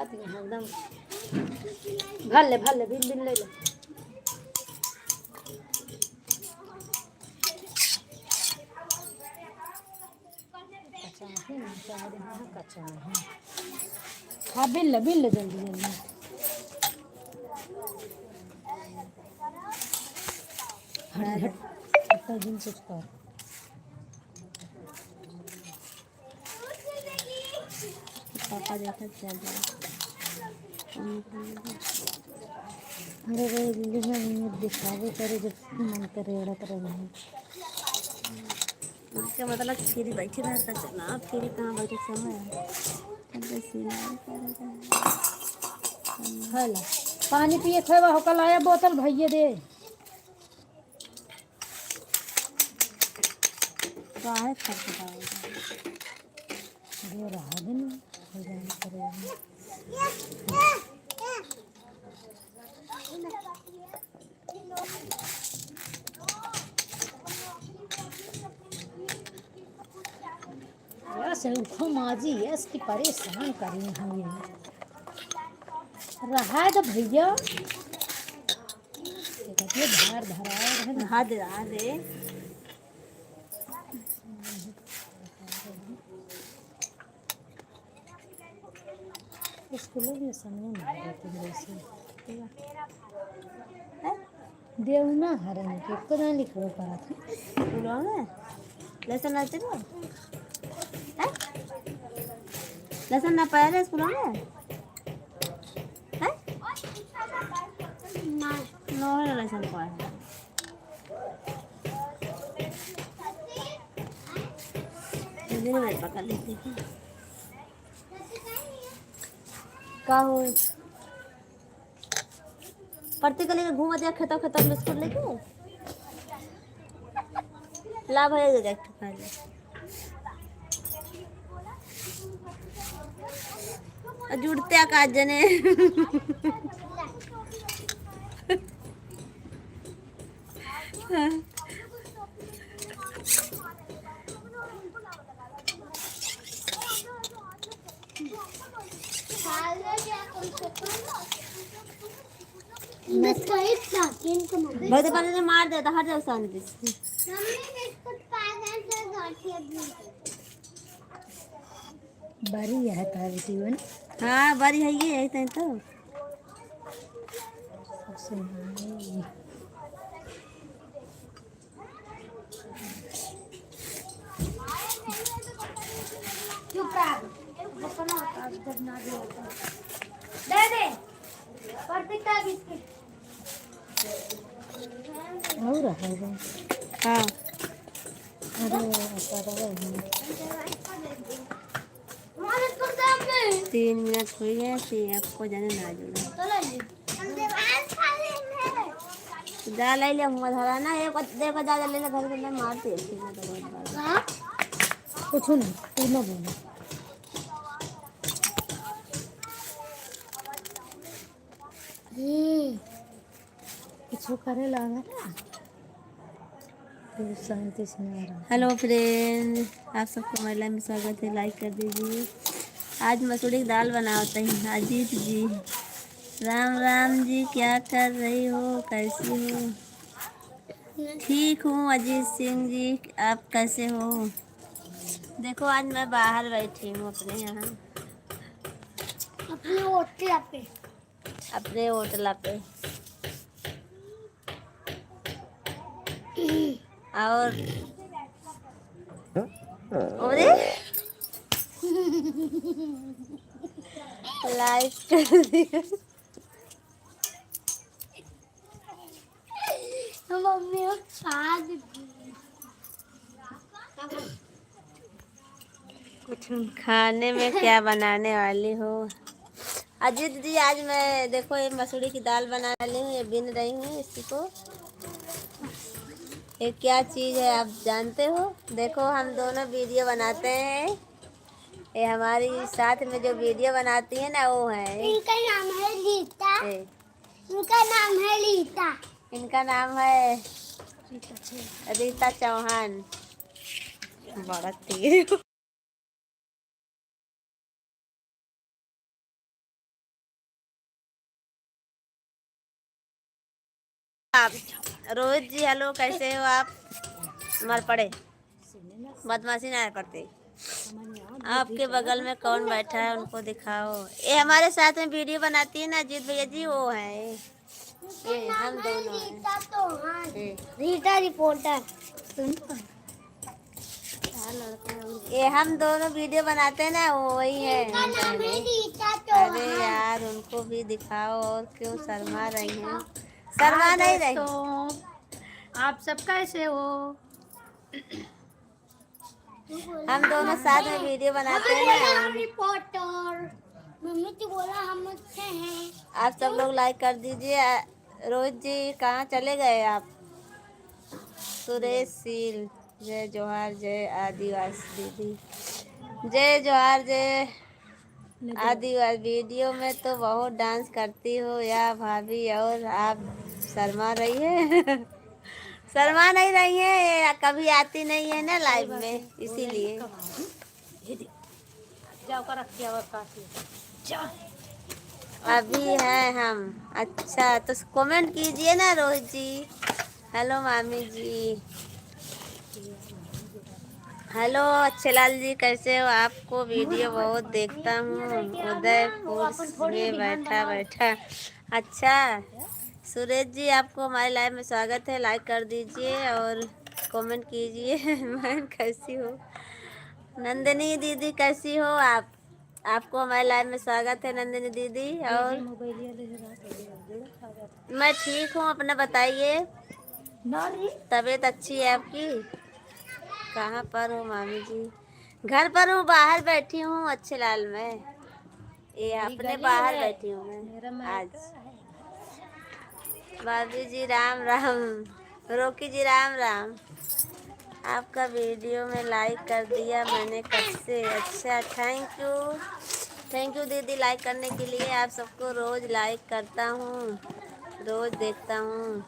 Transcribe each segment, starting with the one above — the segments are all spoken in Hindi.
एकदम भले बिन बिन ले ले। कच्चा है हाँ बिल जल्दी जल्दी हट दिन से कर पापा देखा चल जाए। अरे दिखावे करे जब मन करे एड़ा करे नहीं क्या मतलब फ्री बैठी रहता चला फ्री कहाँ बैठे समय हला पानी पिए थे वह कल आया बोतल भैया दे काहे खटखटाएगा दे रहा दिन हो जाने करेगा से उठो माजी इसकी परेशान करी हमें रहा तो भैया धार धराए रहा दे स्कूलों में समय नहीं देते वैसे देवना हरन के कदा लिखो करा था स्कूलों में लेसन ना चलो लेसन ना पढ़े स्कूलों में है नो लेसन पढ़े दिन में पकड़ लेती थी का हो पढ़ते के लिए घूम दिया खेता खेता में स्कूल लेके लाभ है जा पहले जुड़ते का जने बहुत पहले से मार देता हर जगह शांति बड़ी है जीवन हाँ बड़ी है ये तो और हाँ अरे 3 मिनट हो गए फिर आपको जाने ना जुड़ा जा ले लिया मधरा ना एक देखो जा ले ले घर के अंदर मारते कुछ नहीं तू ना बोलो कुछ करे लगा तो शांति से नहीं आ रहा। हेलो फ्रेंड आप सबको महिला में स्वागत है लाइक कर दीजिए। आज मसूरी की दाल बनाते हैं। अजीत जी राम राम जी क्या कर रही हो कैसी हो? ठीक हूँ अजीत सिंह जी आप कैसे हो? देखो आज मैं बाहर बैठी हूँ अपने यहाँ अपने होटल पे और लाइक कर दिया मम्मी कुछ खाने में क्या बनाने वाली हो? अजीत जी आज मैं देखो ये मसूरी की दाल बना रही हूँ ये बिन रही हूँ इसी को ये क्या चीज़ है आप जानते हो? देखो हम दोनों वीडियो बनाते हैं ये हमारी साथ में जो वीडियो बनाती है ना वो है इनका नाम है लीता इनका नाम है लीता इनका नाम है रीता चौहान बड़ा तेज आप रोहित जी हेलो, कैसे हो आप? मर पड़े बदमाशी ना करते। आपके बगल में कौन बैठा है उनको दिखाओ। ये हमारे साथ में वीडियो बनाती है ना अजीत भैया जी, वो है ये हम दोनों हैं। रीटा रिपोर्टर। सुन, ये हम दोनों वीडियो बनाते हैं ना, वो वही है। अरे यार उनको भी दिखाओ, और क्यों शर्मा रही हैं? शर्मा नहीं रही। आप सब कैसे हो? हम दोनों साथ में वीडियो बनाते हैं ना। रिपोर्टर मम्मी तो बोला हम अच्छे हैं। आप सब लोग लाइक कर दीजिए। रोहित जी कहाँ चले गए आप? सुरेश सील, जय जोहार, जय आदिवासी दीदी, जय जोहार, जय आदिवासी। वीडियो में तो बहुत डांस करती हो या भाभी, और आप शर्मा रही है। शर्मा नहीं रही है, कभी आती नहीं है ना लाइव में, इसीलिए। जाओ कर रखिए और काफी जाओ। अभी है हम। अच्छा तो कमेंट कीजिए ना रोहित जी। हेलो मामी जी, हेलो अच्छे लाल जी, कैसे हो? आपको वीडियो बहुत देखता हूँ उदयपुर में बैठा बैठा। अच्छा सुरेश जी, आपको हमारे लाइव में स्वागत है। लाइक कर दीजिए और कमेंट कीजिए। मैं कैसी हो? नंदिनी दीदी कैसी हो आप? आपको हमारे लाइव में स्वागत है नंदिनी दीदी। और मैं ठीक हूँ, अपना बताइए। तबीयत अच्छी है आपकी? कहाँ पर हो मामी जी? घर पर हूँ, बाहर बैठी हूँ अच्छे लाल में। ये अपने बाहर बैठी हूँ मैं आज। भाभी जी राम राम, रोकी जी राम राम। आपका वीडियो में लाइक कर दिया मैंने कब से। अच्छा थैंक यू दीदी लाइक करने के लिए। आप सबको रोज़ लाइक करता हूँ, रोज़ देखता हूँ।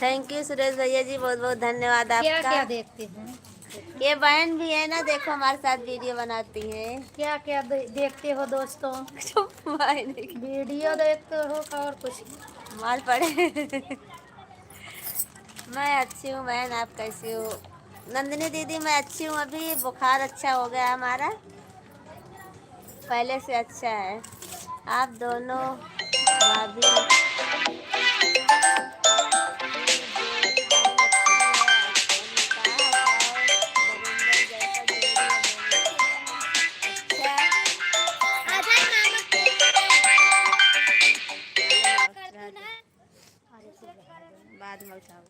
थैंक यू सुरेश भैया जी, बहुत बहुत धन्यवाद आपका। क्या क्या देखते हैं? ये बहन भी है ना, देखो हमारे साथ वीडियो बनाती है। क्या क्या देखते हो दोस्तों? वीडियो देखते हो और कुछ? मार पड़े। मैं अच्छी हूँ बहन, आप कैसी हो? नंदिनी दीदी मैं अच्छी हूँ, अभी बुखार अच्छा हो गया हमारा, पहले से अच्छा है। आप दोनों भाभी बाद में उठाओ।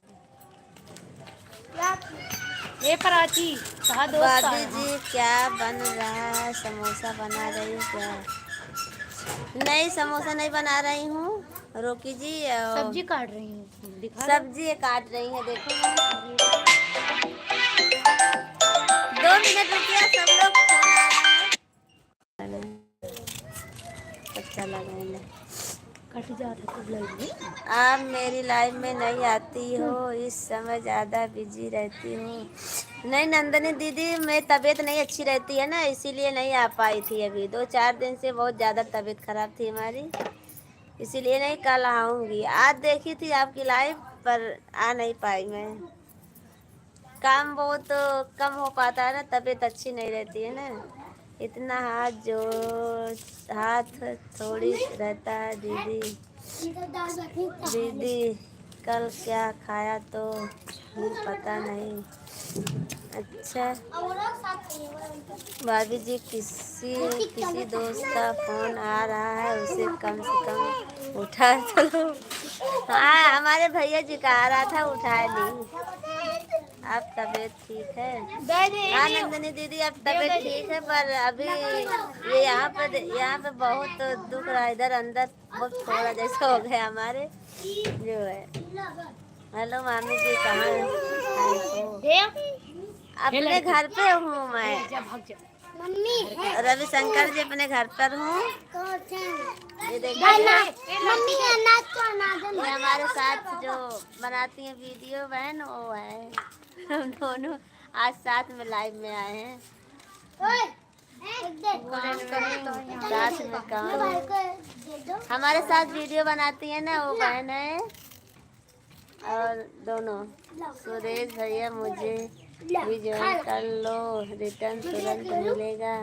ये प्राची कहा दोस्त भाभी जी क्या बन रहा है? समोसा बना रही हूँ क्या? नहीं समोसा नहीं बना रही हूँ रोकी जी, सब्जी काट रही हूँ। सब्जी काट रही है। देखो 2 मिनट रुकिए, सब लोग फोन आ रहा है। अच्छा लगा है। कट जाता तो लगी। आप मेरी लाइफ में नहीं आती हो, इस समय ज़्यादा बिजी रहती हूँ। नहीं नंदनी दीदी मेरी तबीयत नहीं अच्छी रहती है ना, इसीलिए नहीं आ पाई थी। अभी 2-4 दिन से बहुत ज़्यादा तबीयत खराब थी हमारी, इसीलिए नहीं। कल आऊँगी। आज देखी थी आपकी लाइव पर आ नहीं पाई मैं, काम बहुत कम हो पाता है ना, तबीयत अच्छी नहीं रहती है ना। इतना हाथ थोड़ी रहता है दीदी। दीदी कल क्या खाया तो भी पता नहीं। अच्छा भाभी जी किसी दोस्त का फोन आ रहा है, उसे कम से कम उठा चलो। हाँ हमारे भैया जी का आ रहा था, उठाए नहीं। आप तबीयत ठीक है? हाँ नंदिनी दीदी अब तबीयत ठीक है, पर अभी ये यहाँ पे बहुत दुख रहा है, इधर अंदर बहुत थोड़ा जैसा हो गया हमारे जो है। हेलो मामी जी कहाँ हैं? अपने घर पे हूँ मैं। मम्मी रविशंकर जी अपने घर पर हूँ। ये देखिए मम्मी अनाज तो अनाज ये हमारे साथ जो बनाती हैं वीडियो बहन, वो है। हम दोनों आज साथ में लाइव में आए हैं। साथ में काम हमारे साथ वीडियो बनाती है ना, वो बहन है। और दोनों सुरेश भैया मुझे भी ज्वाइन कर लो, रिटर्न तुरंत मिलेगा।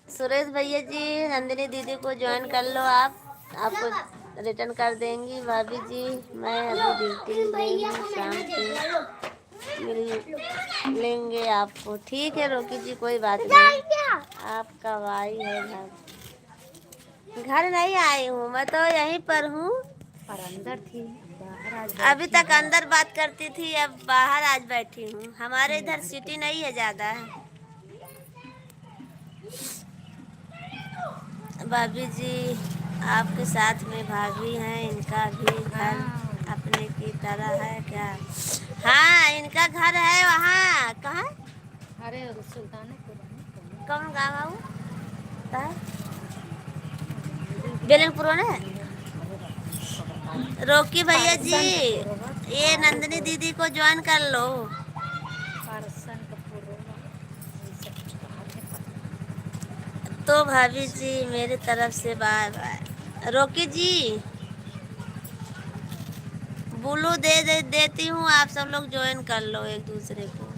सुरेश भैया जी नंदिनी दीदी को ज्वाइन कर लो, आपको रिटर्न कर देंगी। भाभी जी मैं अभी ड्यूटी में हूँ, शाम को मिल लेंगे आपको। ठीक है रोकी जी, कोई बात नहीं। आपका भाई है घर नहीं आई हूँ, मैं तो यहीं पर हूँ। और अंदर थी, बाहर आज अभी तक अंदर बात करती थी, अब बाहर आज बैठी हूँ। हमारे इधर सिटी नहीं है ज़्यादा। भाभी जी आपके साथ में भाभी हैं, इनका भी घर अपने की तरह है क्या? हाँ इनका घर है वहाँ। कहाँ? अरे सुल्तानपुर कौन गाँव है वो? बेलनपुर है। रोकी भैया जी ये नंदिनी दीदी को ज्वाइन कर लो। तो भाभी जी मेरी तरफ से बाय बाय। रोकी जी बुलू देती हूँ, आप सब लोग ज्वाइन कर लो एक दूसरे को।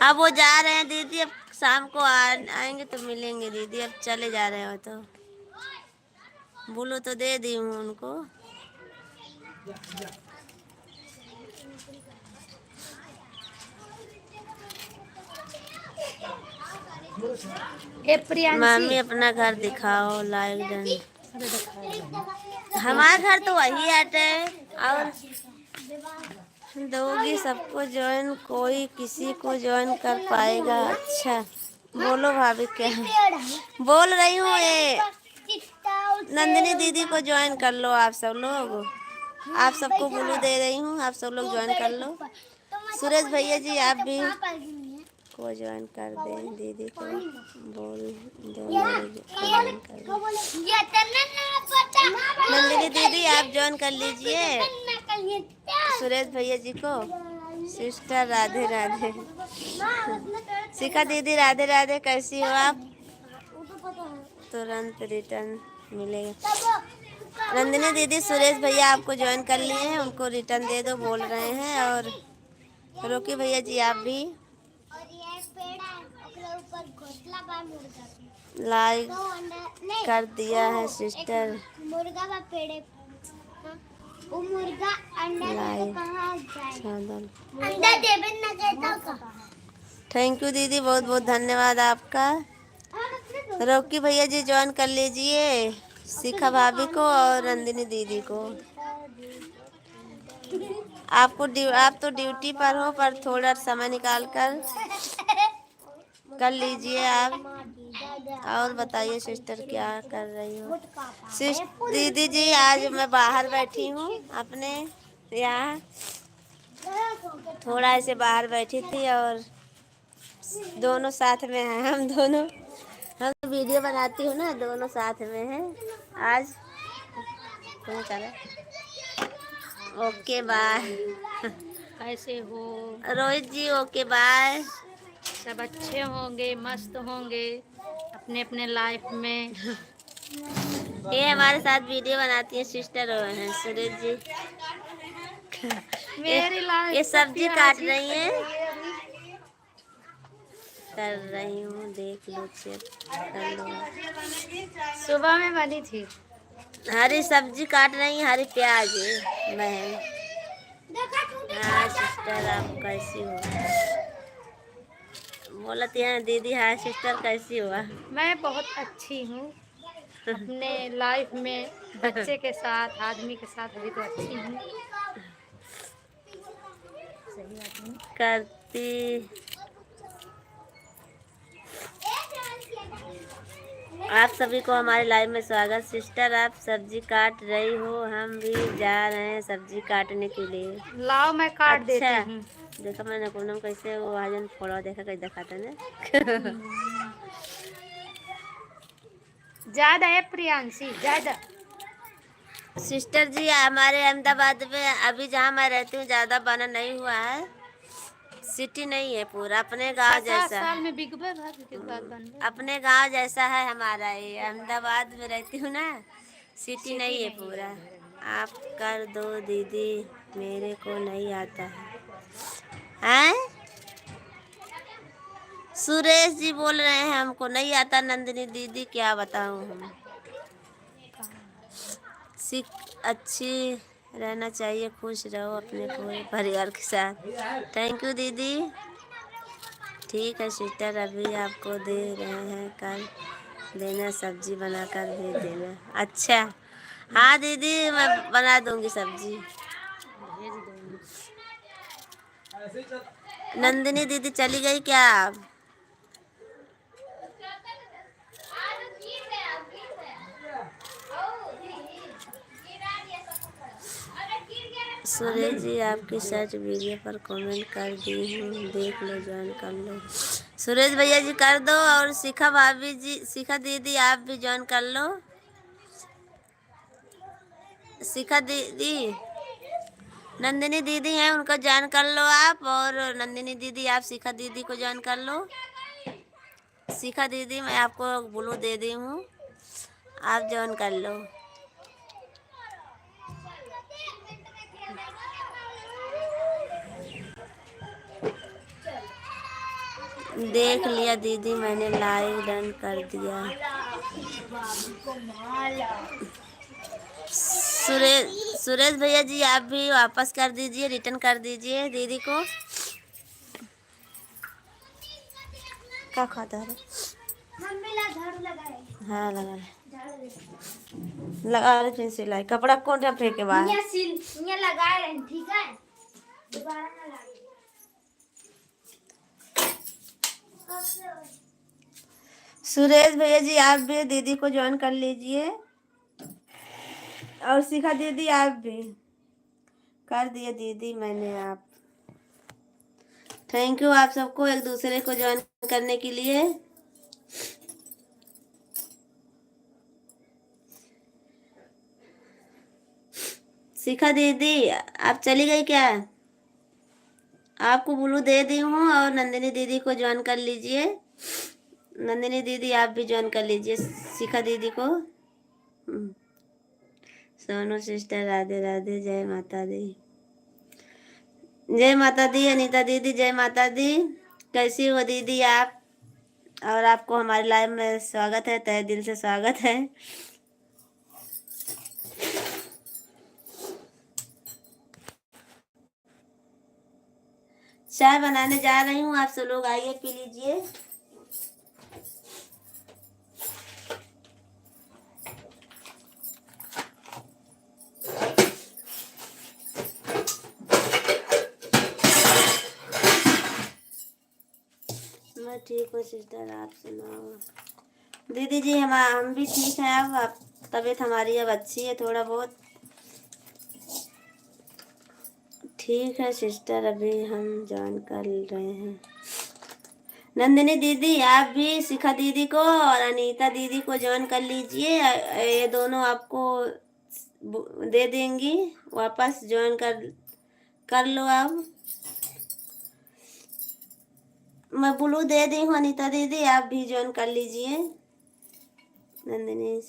अब वो जा रहे हैं दीदी, अब शाम को आएंगे तो मिलेंगे दीदी। अब चले जा रहे हो तो बुलू तो दे दी हूँ उनको। मामी अपना घर दिखाओ, लाइक डन। हमारा घर तो वही है। और दोगी सबको ज्वाइन, कोई किसी को ज्वाइन कर पाएगा? अच्छा बोलो भाभी क्या है? बोल रही हूँ ये नंदिनी दीदी को ज्वाइन कर लो आप सब लोग। आप सबको बुलू दे रही हूँ, आप सब लोग ज्वाइन कर लो। सुरेश भैया जी आप भी को ज्वाइन कर दें, दीदी को बोल दो ज्वाइन कर दो। नंदिनी दीदी आप ज्वाइन कर लीजिए सुरेश भैया जी को। सिस्टर राधे राधे। शिखा दीदी राधे राधे, कैसी हो आप? तुरंत रिटर्न मिलेगा। नंदिनी दीदी सुरेश भैया आपको ज्वाइन कर लिए हैं, उनको रिटर्न दे दो बोल रहे हैं। और रोकी भैया जी आप भी लाइक कर दिया है सिस्टर। मुर्गा का पेड़ वो मुर्गा अंडा देवे ना कहता। थैंक यू दीदी, बहुत बहुत धन्यवाद आपका। रोकी भैया जी ज्वाइन कर लीजिए शिखा भाभी को और नंदिनी दीदी को। आप तो ड्यूटी पर हो, पर थोड़ा समय निकाल कर लीजिए आप। और बताइए सिस्टर क्या कर रही हो? दीदी जी आज मैं बाहर बैठी हूँ अपने यहाँ, थोड़ा ऐसे बाहर बैठी थी और दोनों साथ में हैं। हम वीडियो बनाती हूँ ना, दोनों साथ में हैं आज। Okay bye. कैसे हो रोहित जी? Okay bye. सब अच्छे होंगे, मस्त होंगे अपने अपने लाइफ में। ये हमारे साथ वीडियो बनाती है सिस्टर हैं सुरेश जी। मेरी लाइफ ये सब्जी काट रही है, कर रही हूँ, देख लो चेक कर लो। सुबह में बनी थी, हरी सब्जी काट रही है, हरी प्याज बहन। हाँ सिस्टर आप कैसी हो? बोलती हैं दीदी हाय सिस्टर कैसी हुआ? मैं बहुत अच्छी हूँ अपने लाइफ में, बच्चे के साथ, आदमी के साथ अभी तो अच्छी हूँ। करती आप सभी को हमारे लाइव में स्वागत। सिस्टर आप सब्जी काट रही हो, हम भी जा रहे हैं सब्जी काटने के लिए। लाओ मैं काट देती अच्छा हूँ। देखा मैंने कोनम कैसे वो आजन फोड़ा देखा कैसे दिखाता ने। ज्यादा है प्रियांशी, ज्यादा। सिस्टर जी हमारे अहमदाबाद में अभी जहाँ मैं रहती हूँ ज़्यादा बना नहीं हुआ है, सिटी नहीं है पूरा, अपने गांव 7 जैसा साल में बिगबे घर के बाद बनबे। अपने गांव जैसा है हमारा। ये अहमदाबाद में रहती हूँ ना, सिटी नहीं सिटी है नहीं पूरा। है। आप कर दो दीदी, मेरे को नहीं आता है। हैं? सुरेश जी बोल रहे हैं हमको नहीं आता नंदिनी दीदी, क्या बताऊँ हम। सीख अच्छी रहना चाहिए, खुश रहो अपने पूरे परिवार के साथ। थैंक यू दीदी। ठीक है सिस्टर, अभी आपको दे रहे हैं, कल देना, सब्जी बनाकर भेज देना। अच्छा हाँ दीदी, मैं बना दूंगी सब्जी। भेज दूंगी। नंदिनी दीदी चली गई क्या आप? सुरेश जी आपकी सर्च वीडियो पर कमेंट कर दी हूँ, देख लो, ज्वाइन कर लो। सुरेश भैया जी कर दो, और शिखा भाभी जी, शिखा दीदी आप भी ज्वाइन कर लो। शिखा दीदी, नंदिनी दीदी हैं, उनको ज्वाइन कर लो आप, और नंदिनी दीदी आप शिखा दीदी को ज्वाइन कर लो। शिखा दीदी मैं आपको ब्लू दे दी हूँ, आप ज्वाइन कर लो। देख लिया दीदी, मैंने लाइव डन कर दिया। सुरेश सुरेश भैया जी आप भी वापस कर दीजिए, रिटर्न कर दीजिए दीदी को। क्या खाता है? मम्मी ला झाड़ू लगाए। हाँ लगा ले, झाड़ू लगा ले, फिर सिलाई कपड़ा कौन सा फेंके बाहर। यहाँ लगा रहे हैं, ठीक है, दोबारा ना लगे। सुरेश भैया जी आप भी दीदी को ज्वाइन कर लीजिए, और शिखा दीदी आप भी कर दिए दीदी मैंने आप। थैंक यू आप सबको एक दूसरे को ज्वाइन करने के लिए। शिखा दीदी आप चली गई क्या? आपको ब्लू दे दी हूँ, और नंदिनी दीदी को ज्वाइन कर लीजिए। नंदिनी दीदी आप भी ज्वाइन कर लीजिए शिखा दीदी को। सोनू सिस्टर राधे राधे, जय माता दी। जय माता दी अनीता दीदी, जय माता दी। कैसी हो दीदी आप? और आपको हमारे लाइव में स्वागत है, तहे दिल से स्वागत है। चाय बनाने जा रही हूँ, आप सब लोग आइए पी लीजिए। मैं ठीक हूँ सिस्टर, आप सुनाओ। दीदी जी हम भी ठीक हैं, अब तबीयत हमारी अब अच्छी है थोड़ा बहुत। ठीक है सिस्टर, अभी हम ज्वाइन कर रहे हैं। नंदिनी दीदी आप भी शिखा दीदी को और अनीता दीदी को ज्वाइन कर लीजिए, ये दोनों आपको दे देंगी, वापस ज्वाइन कर लो आप। मैं ब्लू दे दी हूँ अनीता दीदी, आप भी ज्वाइन कर लीजिए। Nandini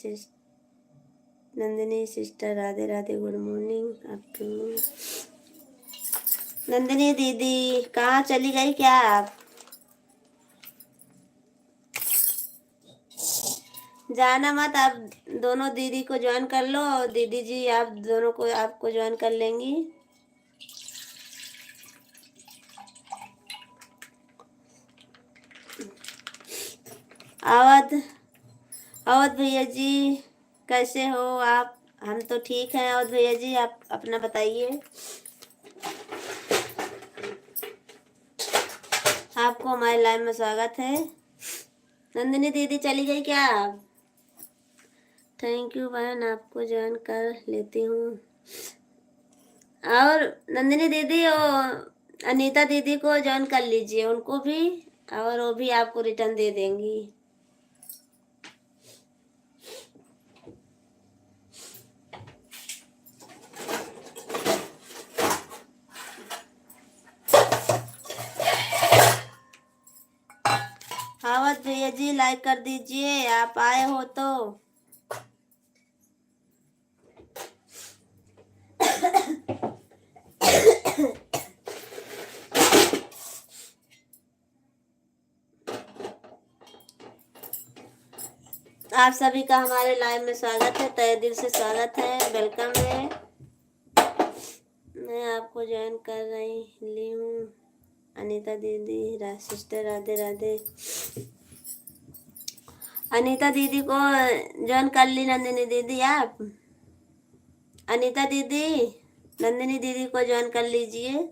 sister Radhe Radhe, good morning afternoon. Nandini दीदी कहाँ चली गई क्या आप? जाना मत, आप दोनों दीदी को ज्वाइन कर लो, और दीदी जी आप दोनों को आपको ज्वाइन कर लेंगी। अवध भैया जी कैसे हो आप? हम तो ठीक हैं अवध भैया जी, आप अपना बताइए। आपको हमारे लाइव में स्वागत है। नंदिनी दीदी चली गई क्या? थैंक यू बहन, आपको ज्वाइन कर लेती हूँ। और नंदिनी दीदी और अनीता दीदी को ज्वाइन कर लीजिए, उनको भी, और वो भी आपको रिटर्न दे देंगी। सूरज भैया जी लाइक कर दीजिए, आप आए हो तो। आप सभी का हमारे लाइव में स्वागत है, तहे दिल से स्वागत है, वेलकम है। मैं आपको ज्वाइन कर रही हूँ। अनीता दीदी, सिस्टर, राधे राधे। अनीता दीदी को ज्वाइन कर ली नंदिनी दीदी आप। अनीता दीदी, नंदिनी दीदी को ज्वाइन कर लीजिए।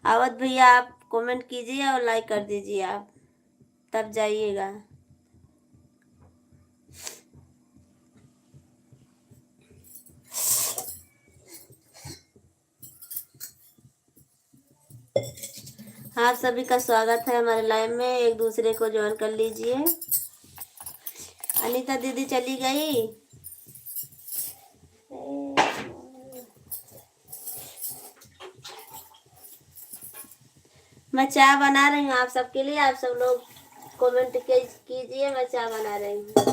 अवध भैया आप कमेंट कीजिए और लाइक कर दीजिए आप, तब जाइएगा। आप सभी का स्वागत है हमारे लाइव में, एक दूसरे को ज्वाइन कर लीजिए। अनीता दीदी चली गई। मैं चाय बना रही हूँ आप सबके लिए, आप सब लोग कमेंट कीजिए। मैं चाय बना रही हूँ।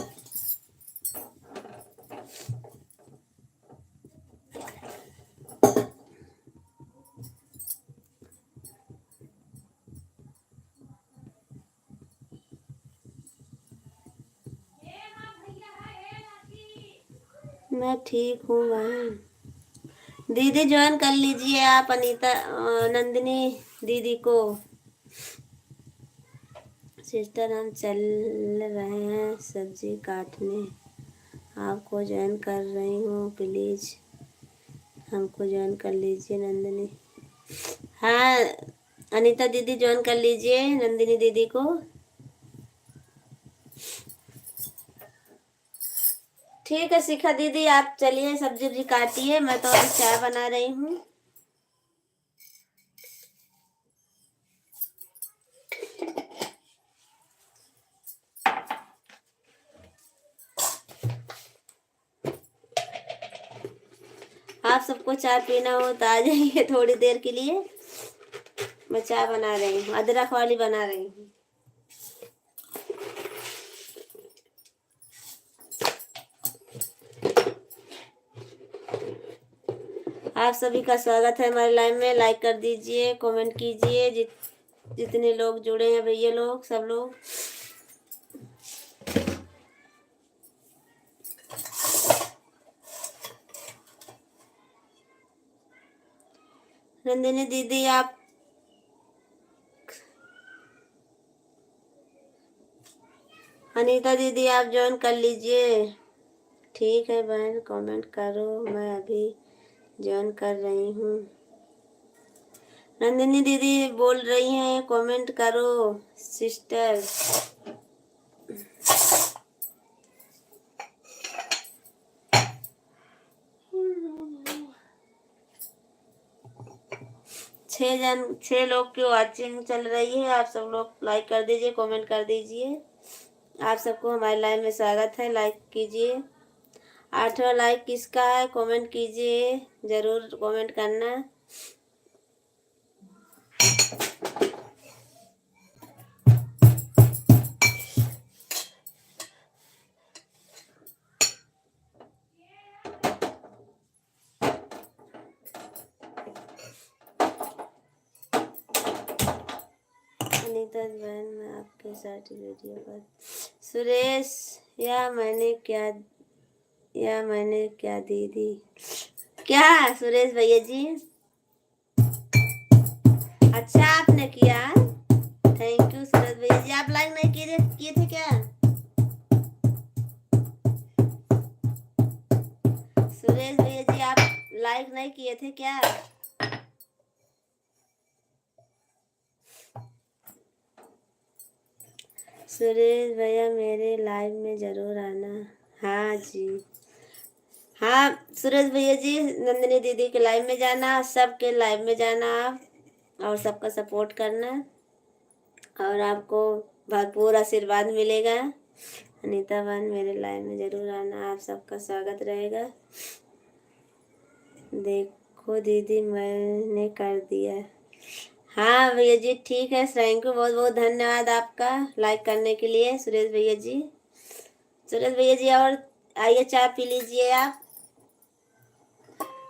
मैं ठीक हूँ बहन। दीदी ज्वाइन कर लीजिए आप अनीता नंदिनी दीदी को। सिस्टर हम चल रहे हैं सब्जी काटने, आपको ज्वाइन कर रही हूँ, प्लीज हमको ज्वाइन कर लीजिए नंदिनी। हाँ अनीता दीदी ज्वाइन कर लीजिए नंदिनी दीदी को। ठीक है शिखा दीदी, आप चलिए सब्जी उब्जी काटिए, मैं तो अभी चाय बना रही हूँ। आप सबको चाय पीना हो तो आ जाइए थोड़ी देर के लिए। मैं चाय बना रही हूँ, अदरक वाली बना रही हूँ। आप सभी का स्वागत है हमारे लाइव में, लाइक कर दीजिए, कमेंट कीजिए। जितने लोग जुड़े हैं भैया लोग, सब लोग। नंदिनी दीदी आप अनीता दीदी आप ज्वाइन कर लीजिए। ठीक है बहन, कमेंट करो, मैं अभी ज्वाइन कर रही हूँ। नंदिनी दीदी बोल रही हैं कमेंट करो सिस्टर। छह लोग की वॉचिंग चल रही है। आप सब लोग लाइक कर दीजिए, कमेंट कर दीजिए। आप सबको हमारे लाइव में स्वागत है, लाइक कीजिए। 8वां लाइक किसका है कमेंट कीजिए, जरूर कमेंट करना। अनीता बहन मैं आपके साथ वीडियो पर सुरेश या मैंने क्या दीदी क्या सुरेश भैया जी, अच्छा आपने किया, थैंक यू सुरेश भैया जी। आप लाइक नहीं किए थे क्या सुरेश भैया जी, आप लाइक नहीं किए थे क्या? सुरेश भैया मेरे लाइव में जरूर आना। हाँ जी, हाँ सुरेश भैया जी, नंदिनी दीदी के लाइव में जाना, सबके लाइव में जाना आप, और सबका सपोर्ट करना, और आपको भरपूर आशीर्वाद मिलेगा। अनीता बहन मेरे लाइव में जरूर आना, आप सबका स्वागत रहेगा। देखो दीदी मैंने कर दिया। हाँ भैया जी ठीक है, थैंक यू, बहुत बहुत धन्यवाद आपका लाइक करने के लिए सुरेश भैया जी। सुरेश भैया जी और आइए चाय पी लीजिए आप।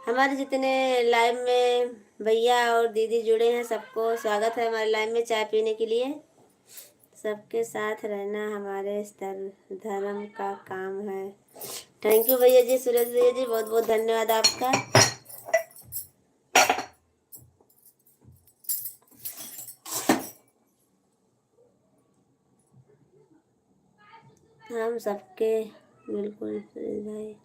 हमारे जितने लाइव में भैया और दीदी जुड़े हैं सबको स्वागत है हमारे लाइव में चाय पीने के लिए। सबके साथ रहना हमारे धर्म का काम है। थैंक यू भैया जी, सुरेश भैया जी बहुत बहुत धन्यवाद आपका। हम सबके बिल्कुल सुरेश भाई।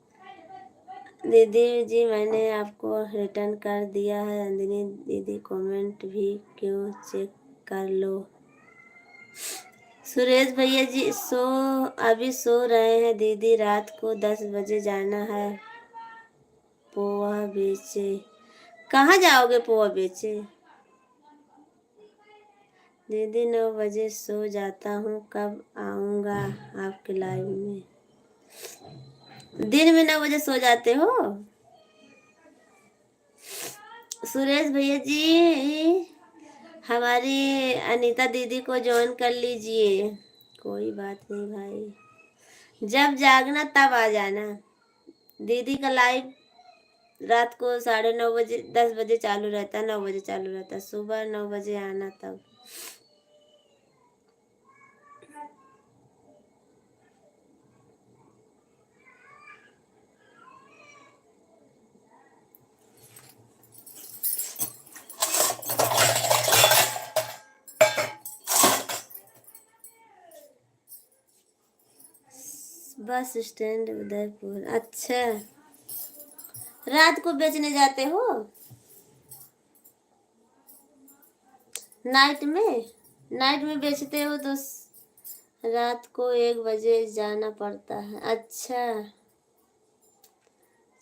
दीदी जी मैंने आपको रिटर्न कर दिया है। नंदिनी दीदी कमेंट भी क्यों चेक कर लो। सुरेश भैया जी अभी सो रहे हैं। दीदी रात को 10 बजे जाना है पोहा बेचे। कहाँ जाओगे पोहा बेचे। दीदी 9 बजे सो जाता हूँ, कब आऊँगा आपके लाइव में। दिन में 9 बजे सो जाते हो सुरेश भैया जी। हमारी अनीता दीदी को ज्वाइन कर लीजिए। कोई बात नहीं भाई, जब जागना तब आ जाना। दीदी का लाइव रात को 9:30 बजे 10 बजे चालू रहता है, 9 बजे चालू रहता है। सुबह 9 बजे आना तब। Bus stand Udaipur. अच्छा, रात को बेचने जाते हो। नाइट में बेचते हो तो रात को 1 बजे जाना पड़ता है। अच्छा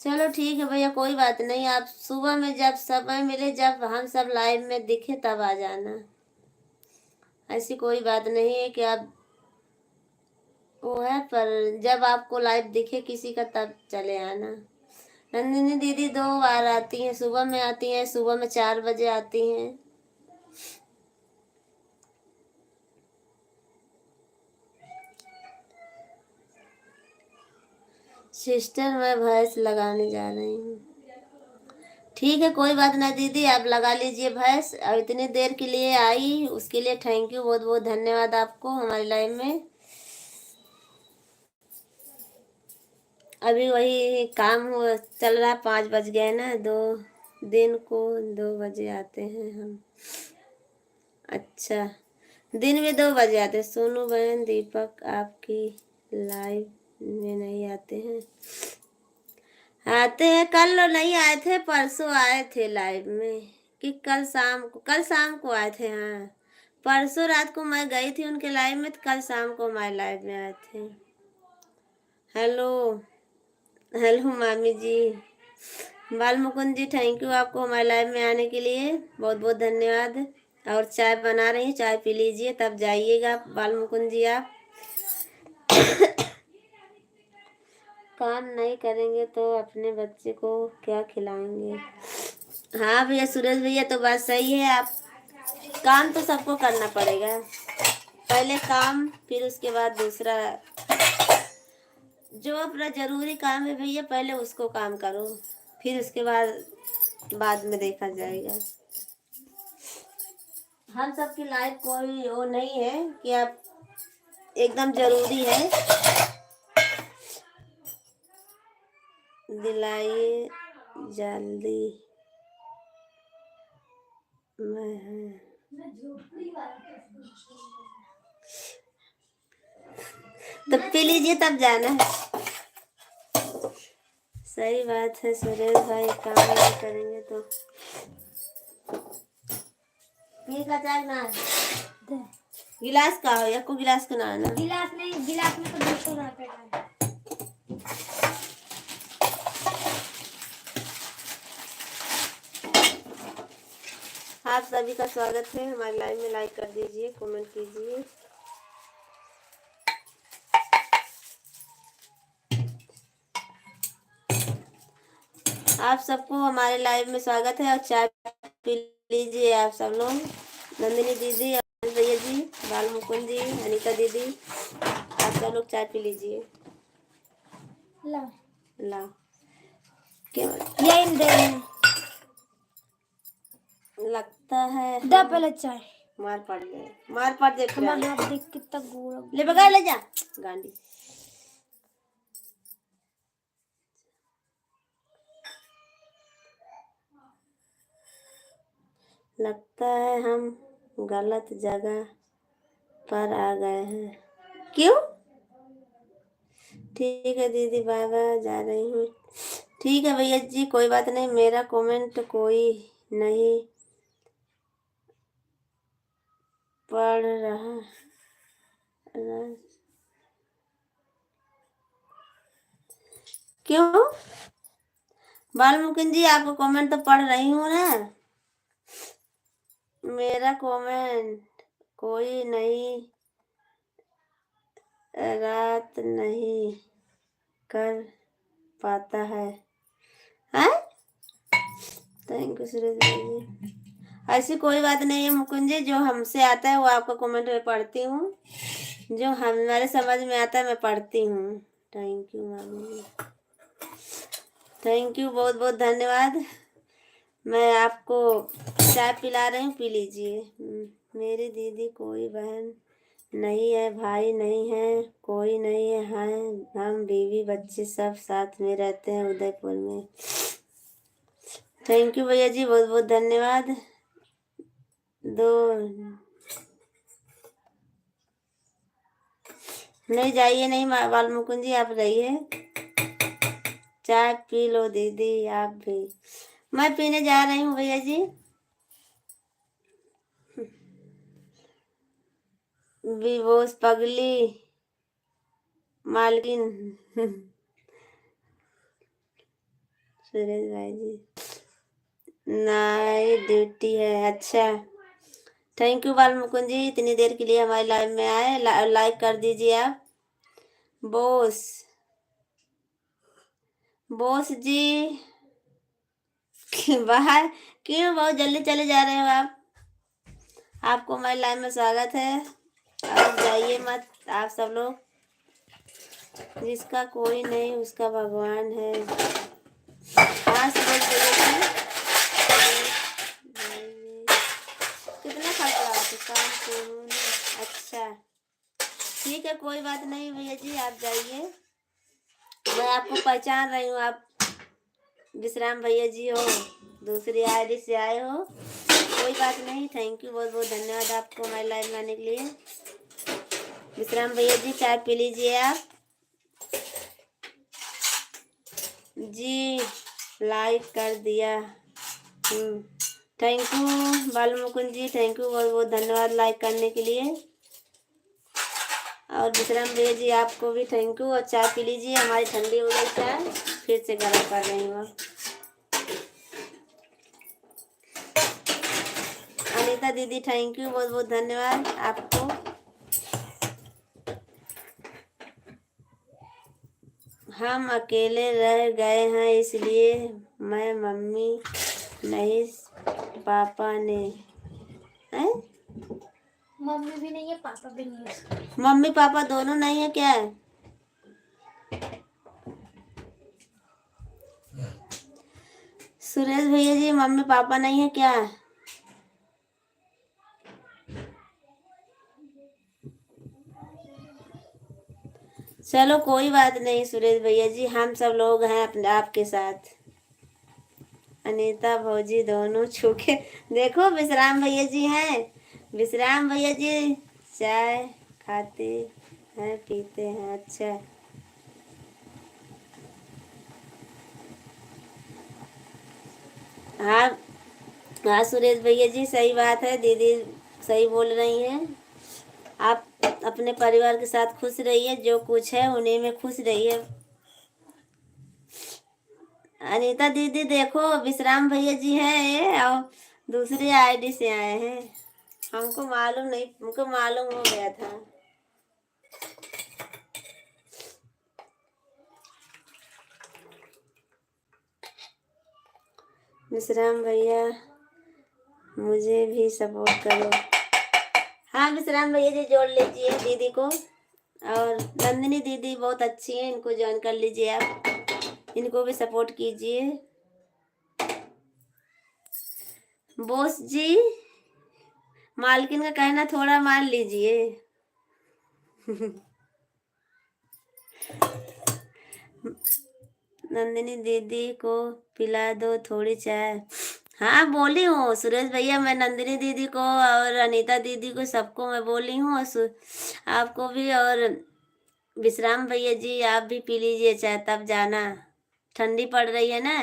चलो ठीक है भैया, कोई बात नहीं। आप सुबह में जब समय मिले, जब हम सब लाइव में दिखे तब आ जाना। ऐसी कोई बात नहीं है कि आप वो है, पर जब आपको लाइव दिखे किसी का तब चले आना। नंदिनी दीदी 2 बार आती हैं, सुबह में आती हैं, सुबह में 4 बजे आती हैं। सिस्टर मैं भैंस लगाने जा रही हूँ। ठीक है कोई बात ना दीदी, आप लगा लीजिए भैंस। और इतनी देर के लिए आई उसके लिए थैंक यू, बहुत बहुत धन्यवाद आपको हमारे लाइव में। अभी वही काम हुआ चल रहा, 5 बज गए ना। दिन को 2 बजे आते हैं हम। अच्छा, दिन में 2 बजे आते हैं। सोनू बहन दीपक आपकी लाइव में नहीं आते हैं। आते हैं, कल नहीं आए थे, परसों आए थे लाइव में। कि कल शाम को आए थे। हाँ, परसों रात को मैं गई थी उनके लाइव में, तो कल शाम को हमारे लाइव में आए थे। हेलो हेलो मामी जी। बाल मुकुंद जी थैंक यू आपको हमारे लाइव में आने के लिए, बहुत बहुत धन्यवाद। और चाय बना रही हूँ, चाय पी लीजिए तब जाइएगा बाल मुकुंद जी आप। काम नहीं करेंगे तो अपने बच्चे को क्या खिलाएंगे। हाँ भैया सुरेश भैया, तो बात सही है। आप काम तो सबको करना पड़ेगा, पहले काम फिर उसके बाद दूसरा। जो अपना जरूरी काम है भैया पहले उसको काम करो, फिर उसके बाद में देखा जाएगा। हम सबकी लाइफ कोई वो नहीं है कि आप एकदम जरूरी है। दिलाइए जल्दी मैं तो पी लीजिए तब जाना है। सही बात है सुरेश भाई, काम नहीं करेंगे तो। पी का चाय ना गिलास का हो या को गिलास का ना ना। गिलास नहीं, गिलास में तो 200 रुपए का है। आप सभी का स्वागत है हमारे लाइव में। लाइक कर दीजिए, कमेंट कीजिए। आप सबको हमारे लाइव में स्वागत है। और चाय पी लीजिए आप सब लोग। नंदिनी दीदी, अमन भैया जी, बाल मुकुंद जी, अनीता दीदी, आप सब लोग चाय पी लीजिए। ला ला क्या ये इन दे लगता है दा पहले चाय मार पड़ गए, मार पड़ देख रहा हमारा है। हाथ देख कितना गोरा ले बगा ले जा गांडी। लगता है हम गलत जगह पर आ गए हैं। क्यों? ठीक है दीदी, बाय बाय, जा रही हूँ। ठीक है भैया जी, कोई बात नहीं, मेरा कमेंट कोई नहीं पढ़ रहा। क्यों? बाल मुकुंद जी, आपको कमेंट तो पढ़ रही हूँ ना। मेरा कमेंट कोई नहीं रात नहीं कर पाता है। हैं? थैंक यू सुरेश भाई जी। ऐसी कोई बात नहीं है मुकुंद जी, जो हमसे आता है वो आपका कमेंट में पढ़ती हूँ, जो हमारे समझ में आता है मैं पढ़ती हूँ। थैंक यू मामी, थैंक यू, बहुत बहुत धन्यवाद। मैं आपको चाय पिला रही हूँ, पी लीजिए। मेरी दीदी कोई बहन नहीं है, भाई नहीं है, कोई नहीं है, हम बीवी बच्चे सब साथ में रहते हैं उदयपुर में। थैंक यू भैया जी, बहुत बहुत धन्यवाद। दो नहीं जाइए, नहीं बाल मुकुंद जी, आप रहिए, चाय पी लो दीदी आप भी। मैं पीने जा रही हूँ भैया जी। विवोश पगली मालकिन सुरेश भाई जी, नाइट ड्यूटी है, अच्छा। थैंक यू बाल मुकुंद जी, इतनी देर के लिए हमारे लाइव में आए। लाइक कर दीजिए आप। बोस बोस जी बाहर क्यों बहुत जल्दी चले जा रहे हो आप? आपको हमारे लाइव में स्वागत है, आप जाइए मत आप सब लोग। जिसका कोई नहीं उसका भगवान है। हाँ सुरेश भैया जी, कितना खर्च रहा काम से हूँ ना। अच्छा ठीक है, कोई बात नहीं भैया जी, आप जाइए, मैं आपको पहचान रही हूँ, आप विश्राम भैया जी हो, दूसरी आईडी से आए हो, कोई बात नहीं। थैंक यू, बहुत बहुत धन्यवाद आपको हमारे लाइव में आने के लिए। विश्राम भैया जी, चाय पी लीजिए आप जी, लाइक कर दिया। थैंक यू बाल मुकुंद जी, थैंक यू, बहुत बहुत धन्यवाद लाइक करने के लिए। और विश्राम भैया जी आपको भी थैंक यू, और चाय पी लीजिए, हमारी ठंडी हो गई चाय, फिर से गर्म कर रही हूँ। अनीता दीदी थैंक यू, बहुत बहुत धन्यवाद आपको। हम अकेले रह गए हैं, इसलिए मैं मम्मी नहीं पापा ने हैं? मम्मी भी नहीं है पापा भी नहीं है। मम्मी पापा दोनों नहीं है क्या? सुरेश भैया जी, मम्मी पापा नहीं है क्या? चलो कोई बात नहीं सुरेश भैया जी, हम सब लोग हैं अपने आपके साथ। अनीता भौजी दोनों छूके देखो, विश्राम भैया जी हैं, विश्राम भैया जी चाय खाते हैं पीते हैं। अच्छा हाँ हाँ सुरेश भैया जी, सही बात है, दीदी सही बोल रही हैं। आप अपने परिवार के साथ खुश रहिए, जो कुछ है उन्हीं में खुश रहिए। अनीता दीदी देखो, विश्राम भैया जी हैं ये, और दूसरी आईडी से आए हैं, हमको मालूम नहीं, हमको मालूम हो गया था। विश्राम भैया मुझे भी सपोर्ट करो। हाँ विश्राम भैया जी जोड़ लीजिए दीदी को। और नंदिनी दीदी बहुत अच्छी है, इनको ज्वाइन कर लीजिए आप, इनको भी सपोर्ट कीजिए। बोस जी मालकिन का कहना थोड़ा मान लीजिए। नंदिनी दीदी को पिला दो थोड़ी चाय। हाँ बोली हूँ सुरेश भैया, मैं नंदिनी दीदी को और अनीता दीदी को सबको मैं बोली हूँ, और आपको भी। और विश्राम भैया जी आप भी पी लीजिए चाय, तब जाना, ठंडी पड़ रही है ना।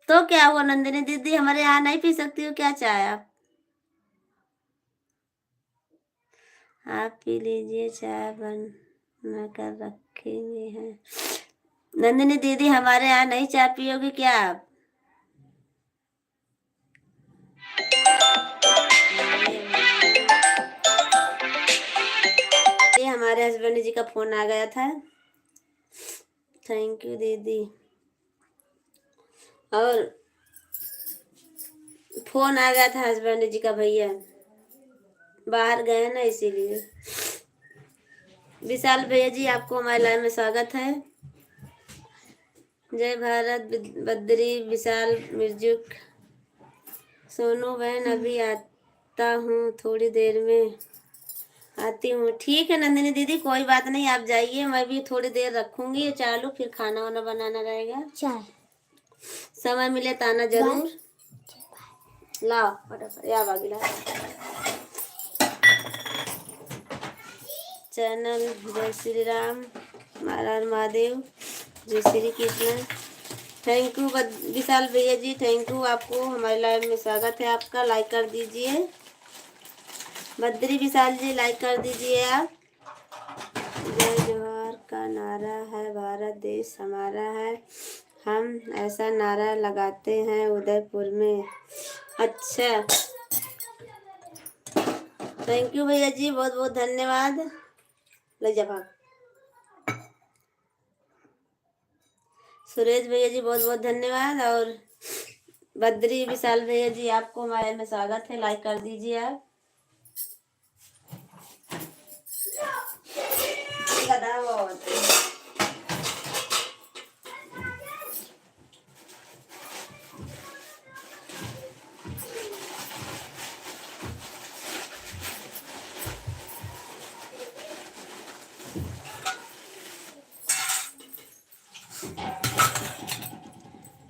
तो क्या हुआ नंदिनी दीदी, हमारे यहाँ नहीं पी सकती हो क्या चाय आप पी लीजिए, चाय बना कर रखेंगे हैं। नंदिनी दीदी हमारे यहाँ नहीं चाय पियोगे क्या आप? ये हमारे हस्बैंड जी का फोन आ गया था। थैंक यू दीदी। और फोन आ गया था हस्बैंड जी का, भैया बाहर गए ना इसीलिए। विशाल भैया जी आपको हमारे लाइव में स्वागत है। जय भारत बद्री विशाल मिर्जुक। सोनू बहन अभी आता हूँ, थोड़ी देर में आती हूँ। ठीक है नंदिनी दीदी कोई बात नहीं, आप जाइए, मैं भी थोड़ी देर रखूंगी चालू, फिर खाना वाना बनाना रहेगा। चाय समय मिले तो आना जरूर। लाओ फटाफट या बागी लाओ। चैनल जय श्री राम, महाराज महादेव, जय श्री कृष्ण। थैंक यू विशाल भैया जी, थैंक यू आपको हमारे लाइव में स्वागत है आपका। लाइक कर दीजिए बद्री विशाल जी, लाइक कर दीजिए आप। जय जोहार का नारा है, भारत देश हमारा है, हम ऐसा नारा लगाते हैं उदयपुर में। अच्छा थैंक यू भैया जी, बहुत बहुत धन्यवाद। ले जा भाग। सुरेश भैया जी बहुत बहुत धन्यवाद। और बद्री विशाल भैया जी आपको हमारे में स्वागत है, लाइक कर दीजिए आप।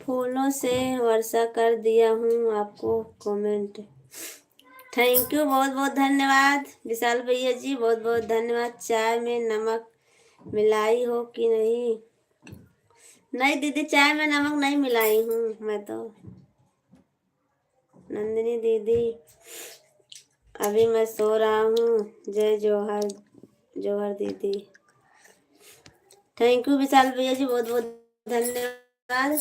फूलों से वर्षा कर दिया हूँ आपको कमेंट। थैंक यू बहुत बहुत धन्यवाद विशाल भैया जी, बहुत बहुत धन्यवाद। चाय में नमक मिलाई हो कि नहीं? नहीं दीदी चाय में नमक नहीं मिलाई हूँ मैं तो। नंदिनी दीदी अभी मैं सो रहा हूँ। जय जोहर जोहर दीदी। थैंक यू विशाल भैया जी, बहुत बहुत धन्यवाद।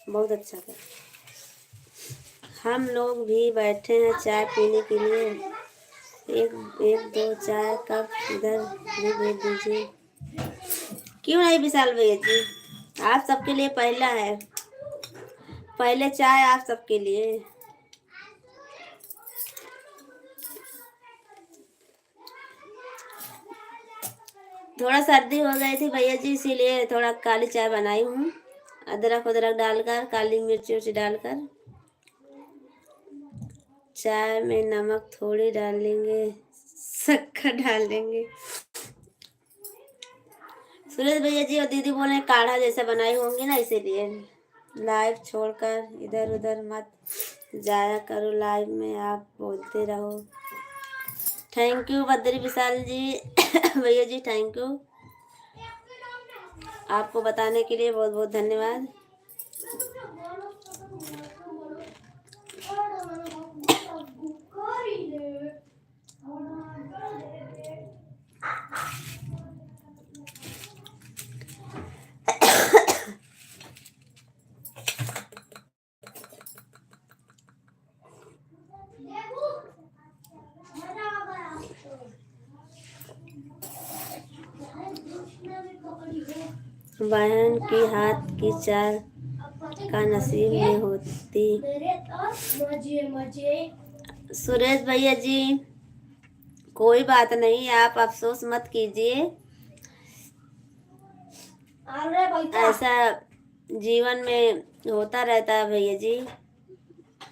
बहुत अच्छा था। हम लोग भी बैठे हैं चाय पीने के लिए। एक एक दो चाय कप इधर भी भेज दीजिए। क्यों नहीं विशाल भैया जी, आप सबके लिए पहला है, पहले चाय आप सबके लिए। थोड़ा सर्दी हो गई थी भैया जी, इसीलिए थोड़ा काली चाय बनाई हूँ, अदरक उदरक डालकर, काली मिर्च उर्च डालकर। चाय में नमक थोड़ी डालेंगे, शक्कर डाल देंगे। सुरेश भैया जी और दीदी बोले काढ़ा जैसा बनाई होंगी ना, इसीलिए। लाइव छोड़कर इधर उधर मत जाया करो, लाइव में आप बोलते रहो। थैंक यू बद्री विशाल जी भैया जी, थैंक यू, आपको बताने के लिए बहुत बहुत धन्यवाद। बहन की हाथ की चाय का नसीब में होती। सुरेश भैया जी, कोई बात नहीं, आप अफसोस मत कीजिए। ऐसा जीवन में होता रहता है भैया जी,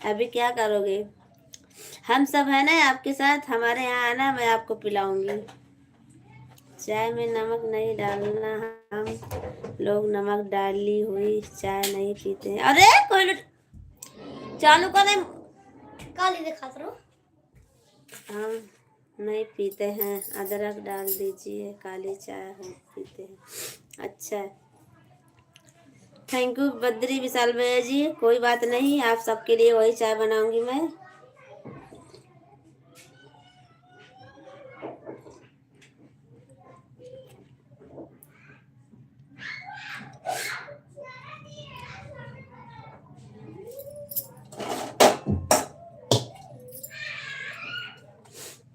अभी क्या करोगे। हम सब है ना आपके साथ, हमारे यहाँ आना, मैं आपको पिलाऊंगी। चाय में नमक नहीं डालना, हम लोग नमक डाली हुई चाय नहीं पीते हैं। अरे कोई चालू कर, काली दिखा करो। हम नहीं पीते हैं, अदरक डाल दीजिए, काली चाय हम पीते हैं। अच्छा, थैंक यू बद्री विशाल भैया जी, कोई बात नहीं, आप सबके लिए वही चाय बनाऊंगी मैं।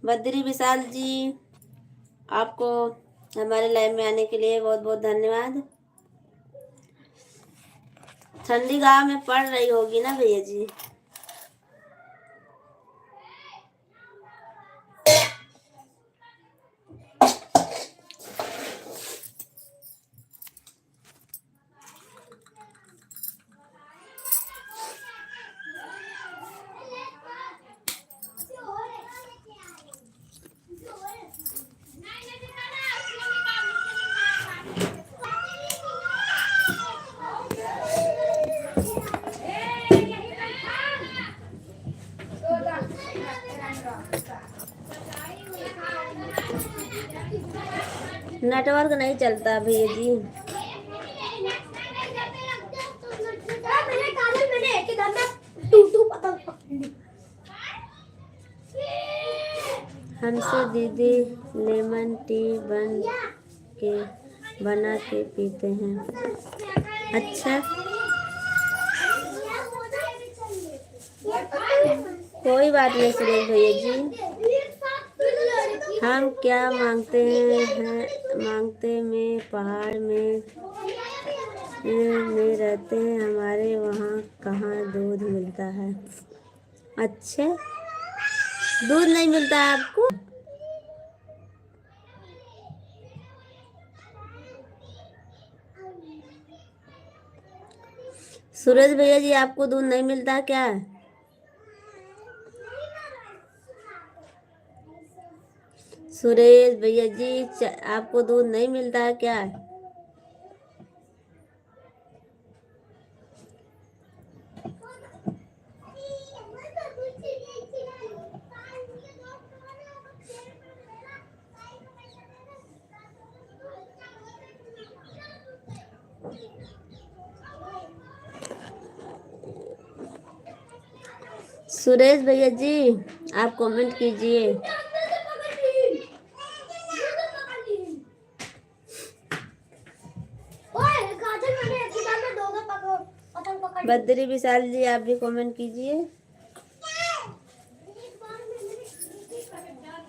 बद्री विशाल जी, आपको हमारे लाइव में आने के लिए बहुत बहुत धन्यवाद। ठंडी गाँव में पड़ रही होगी ना भैया जी। नेटवर्क नहीं चलता भैया जी। हमसे दीदी लेमन टी बना के पीते हैं। अच्छा, कोई बात नहीं सुरेश भैया जी, हम क्या मांगते हैं मांगते में पहाड़ में रहते हैं, हमारे वहाँ कहाँ दूध मिलता है। अच्छा, दूध नहीं मिलता है आपको। सूरज भैया जी, आपको दूध नहीं मिलता क्या। सुरेश भैया जी, आपको दूध नहीं मिलता है क्या। सुरेश भैया जी, आप कमेंट कीजिए। बद्री विशाल जी, आप भी कमेंट कीजिए।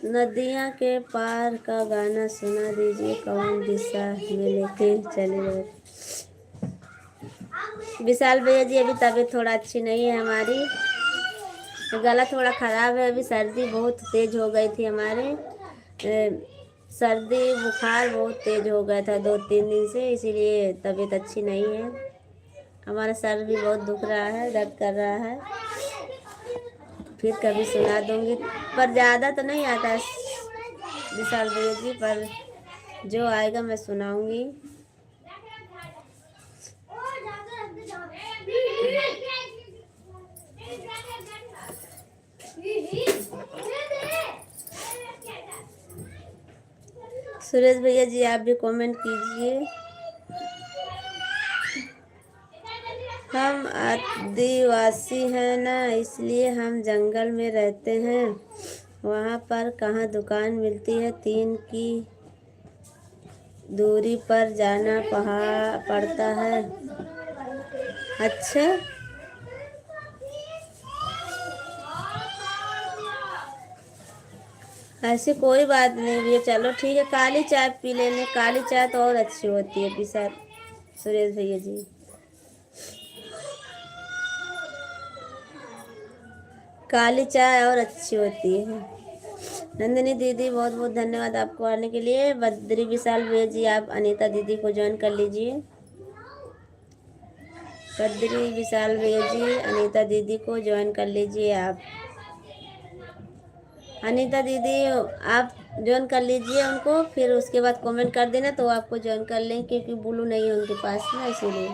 नदियाँ के पार का गाना सुना दीजिए, कौन दिशा में लेके चले गए। विशाल भैया जी, अभी तबीयत थोड़ा अच्छी नहीं है हमारी, गला थोड़ा ख़राब है, अभी सर्दी बहुत तेज़ हो गई थी हमारे। सर्दी बुखार बहुत तेज़ हो गया था 2-3 दिन से, इसीलिए तबीयत अच्छी नहीं है। हमारा सर भी बहुत दुख रहा है, दर्द कर रहा है। फिर कभी सुना दूंगी, पर ज़्यादा तो नहीं आता है विशाल भैया जी, पर जो आएगा मैं सुनाऊंगी। सुरेश भैया जी, आप भी कमेंट कीजिए। हम आदिवासी हैं ना, इसलिए हम जंगल में रहते हैं, वहाँ पर कहाँ दुकान मिलती है, 3 की दूरी पर जाना पड़ता है। अच्छा, ऐसे कोई बात नहीं भैया, चलो ठीक है, काली चाय पी लेने, काली चाय तो और अच्छी होती है विशाल सुरेश भैया जी। काली चाय और अच्छी होती है। नंदिनी दीदी बहुत बहुत धन्यवाद आपको आने के लिए। बद्री विशाल भैया जी आप अनीता दीदी को ज्वाइन कर लीजिए। बद्री विशाल भैया जी अनीता दीदी को ज्वाइन कर लीजिए आप। अनीता दीदी आप ज्वाइन कर लीजिए उनको, फिर उसके बाद कमेंट कर देना तो आपको ज्वाइन कर लेंगे, क्योंकि ब्लू नहीं है उनके पास ना, इसीलिए।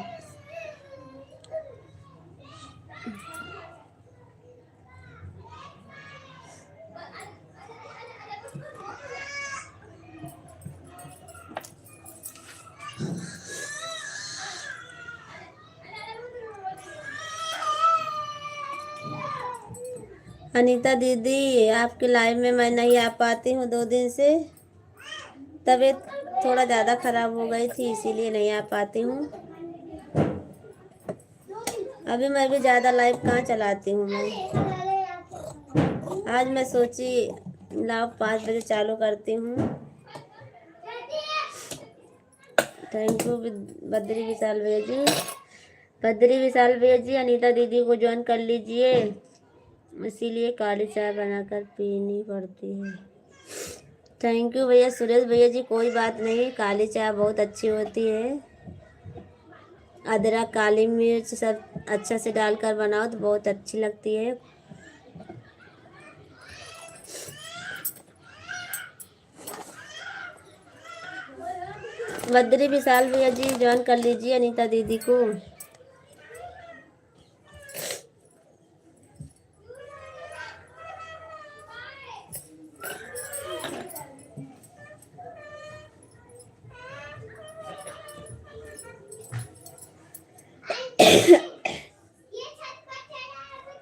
अनीता दीदी आपके लाइव में मैं नहीं आ पाती हूँ 2 दिन से, तबीयत थोड़ा ज़्यादा ख़राब हो गई थी, इसीलिए नहीं आ पाती हूँ। अभी मैं भी ज़्यादा लाइव कहाँ चलाती हूँ मैं। आज मैं सोची लाइव 5 बजे चालू करती हूँ। थैंक यू बद्री विशाल भैया जी। बद्री विशाल भैया जी अनीता दीदी को ज्वाइन कर लीजिए, इसीलिए काली चाय बनाकर पीनी पड़ती है। थैंक यू भैया सुरेश भैया जी। कोई बात नहीं, काली चाय बहुत अच्छी होती है। अदरक काली मिर्च सब अच्छा से डालकर बनाओ तो बहुत अच्छी लगती है। बद्री विशाल भैया जी ज्वाइन कर लीजिए अनीता दीदी को।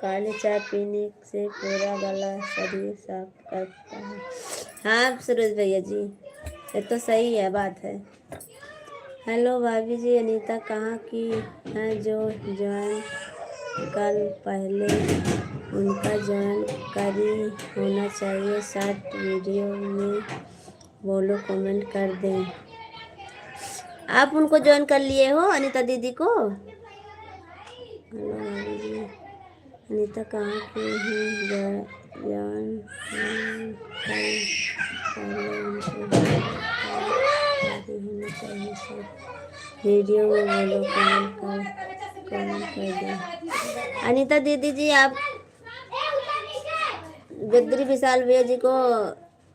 काली चाय पीने से पूरा गला शरीर साफ करता है। हाँ सुरेश भैया जी, ये तो सही है बात है। हेलो भाभी जी, अनीता कहाँ की हैं जो ज्वाइन कल पहले उनका ज्वाइन करी होना चाहिए। शॉर्ट वीडियो में बोलो, कमेंट कर दें। आप उनको ज्वाइन कर लिए हो अनीता दीदी को। हेलो भाभी जी, अनीता कहाँ की हैं ज्वाइन कल पहले उनके होना चाहिए। सब वीडियो में बोलो, कमेंट कर दें। अनीता दीदी जी आप बद्री विशाल भैया जी को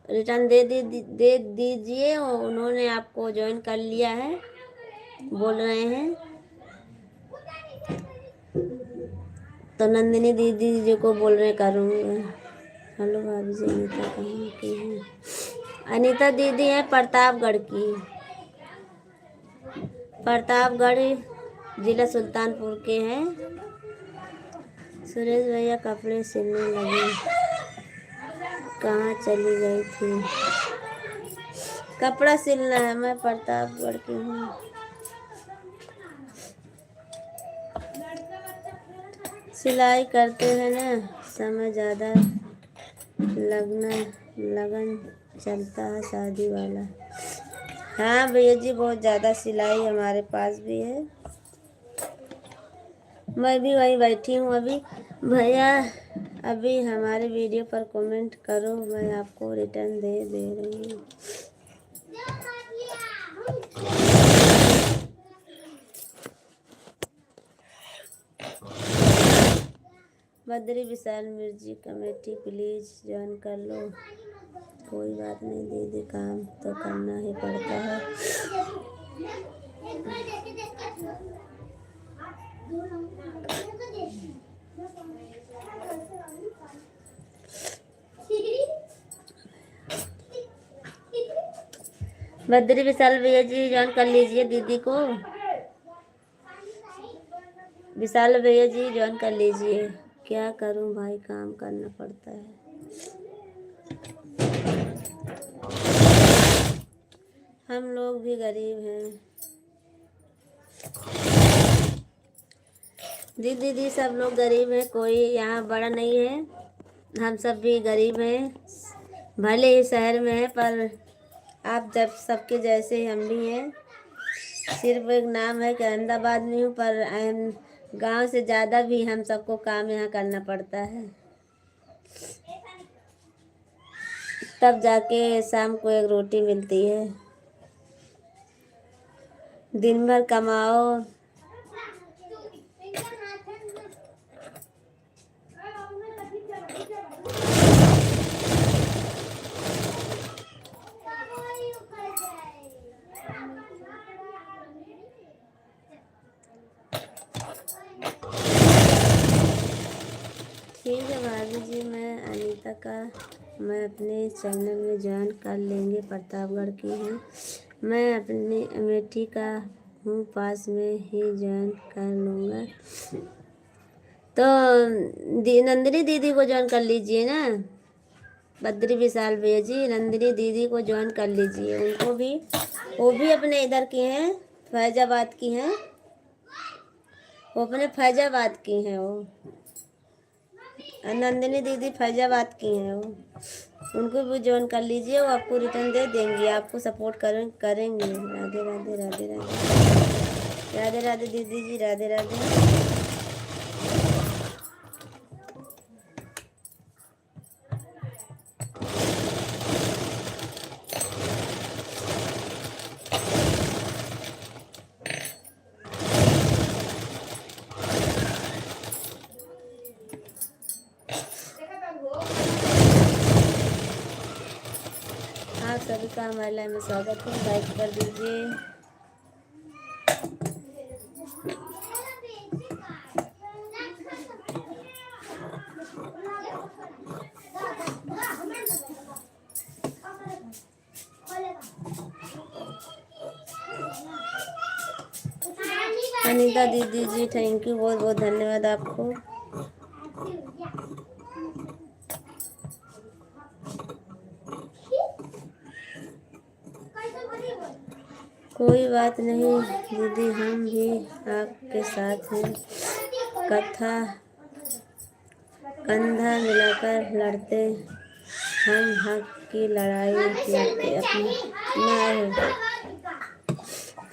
रिटर्न दे दीजिए, उन्होंने आपको ज्वाइन कर लिया है बोल रहे हैं। तो नंदिनी दीदी जी को बोल रहे करूँगा। हेलो भाभी जी, अनीता कहाँ की हैं। अनीता दीदी है प्रतापगढ़ की, प्रतापगढ़ जिला सुल्तानपुर के हैं। सुरेश भैया कपड़े सिलने लगे, कहाँ चली गई थी। कपड़ा सिलना है, मैं प्रतापगढ़ की हूँ। सिलाई करते हैं ना, समय ज़्यादा लगन चलता है शादी वाला। हाँ भैया जी, बहुत ज़्यादा सिलाई हमारे पास भी है। मैं भी वहीं बैठी हूँ अभी। भैया अभी हमारे वीडियो पर कमेंट करो, मैं आपको रिटर्न दे रही हूँ। Badri Vishal मिर्जी committee please join कर लो। कोई बात नहीं दीदी, काम तो करना ही पड़ता है। बद्री विशाल भैया जी ज्वाइन कर लीजिए दीदी को। विशाल भैया जी ज्वाइन कर लीजिए। क्या करूं भाई, काम करना पड़ता है। हम लोग भी गरीब हैं दीदी, सब लोग गरीब हैं, कोई यहाँ बड़ा नहीं है। हम सब भी गरीब हैं, भले ही शहर में है, पर आप जब सबके जैसे हम भी हैं। सिर्फ एक नाम है कि अहमदाबाद में हूँ, पर गांव से ज़्यादा भी हम सबको काम यहाँ करना पड़ता है, तब जाके शाम को एक रोटी मिलती है। दिन भर कमाओ, ठीक है भाभी जी, मैं अपने चैनल में ज्वाइन कर लेंगे। प्रतापगढ़ की हैं, मैं अपने अमेठी का हूँ, पास में ही ज्वाइन कर लूँगा। तो नंदिनी दीदी को ज्वाइन कर लीजिए ना, बद्री विशाल भैया जी, नंदिनी दीदी को ज्वाइन कर लीजिए। उनको भी, वो भी अपने इधर की हैं, फैजाबाद की हैं, वो अपने फैजाबाद की हैं। वो नंदिनी दीदी फैजाबाद की हैं, वो उनको भी ज्वाइन कर लीजिए। वो आपको रिटर्न दे देंगी, आपको सपोर्ट करेंगे। राधे राधे राधे राधे राधे राधे दीदी जी, राधे राधे। आप सभी का हमारे लाइव में स्वागत है, लाइक कर दीजिए। अनीता दीदी जी, थैंक यू, बहुत बहुत धन्यवाद आपको। कोई बात नहीं दीदी, हम भी आपके साथ हैं। कथा कंधा मिलाकर लड़ते, हम हक की लड़ाई लड़ते अपना है।